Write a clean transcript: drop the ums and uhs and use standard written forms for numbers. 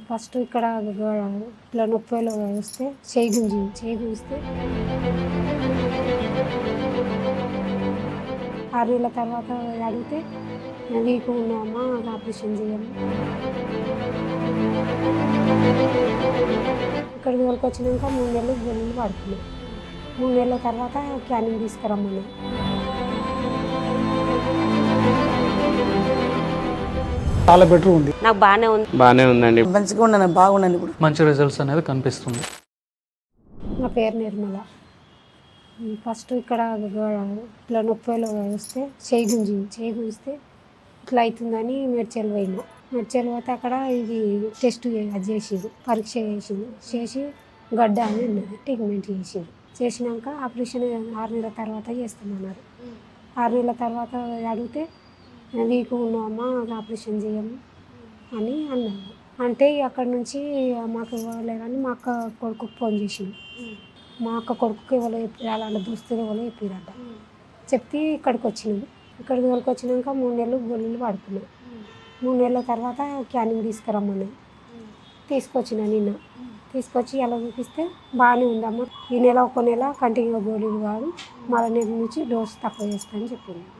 First ఇక్కడ ఇట్లా నొప్పిలో వస్తే చేయి గుంజితే 6 నెలల తర్వాత అడిగితే వీక్ ఉన్నామా ఆపరేషన్ చేయాలి. ఇక్కడికి తోలుకొచ్చినాక 3 నెలలు గొల్లులు పడుతున్నాయి. 3 నెలల తర్వాత క్యానింగ్ తీసుకురమ్మన్నాం. చాలా బెటర్ ఉంది. నాకు బాగానే ఉందండి. మంచిగా ఉన్నాను, బాగున్నాను. ఇప్పుడు మంచి రిజల్ట్స్ అనేది కనిపిస్తుంది. నా పేరు నిర్మల. ఫస్ట్ ఇక్కడ ఇట్లా నొప్పిలో వస్తే చేయి గుంజితే ఇట్లా అవుతుందని మెడ్చల్ పోతే అక్కడ ఇది టెస్ట్ చేసింది, పరీక్ష చేసి గడ్డ అని అన్నది. ట్రీట్మెంట్ చేసినాక ఆపరేషన్ 6 నెలల తర్వాత చేస్తామన్నారు. 6 నెలల తర్వాత అడిగితే వీక్ ఉన్నామా ఆపరేషన్ చేయము అని అన్నారు. అంటే అక్కడ నుంచి మాకు ఇవ్వలేదని మా అక్క కొడుకుకి ఫోన్ చేసింది. మా అక్క కొడుకుకి ఎవరో చెప్పారు, అలాంటి దోస్తులు ఎవరో చెప్పారట. చెప్తే ఇక్కడికి వచ్చినాము. ఇక్కడికి తోలుకొచ్చినాక 3 నెలలు గొల్లులు పడుతున్నాయి. 3 నెలల తర్వాత క్యానింగ్ తీసుకురమ్మన్నాయి. నిన్న తీసుకొచ్చి అలా చూపిస్తే బాగానే ఉందమ్మ, ఈ నెల ఒక నెల కంటిన్యూ గోళీలు కాదు, మరో నెల నుంచి డోస్ తక్కువ చేస్తానని చెప్పింది.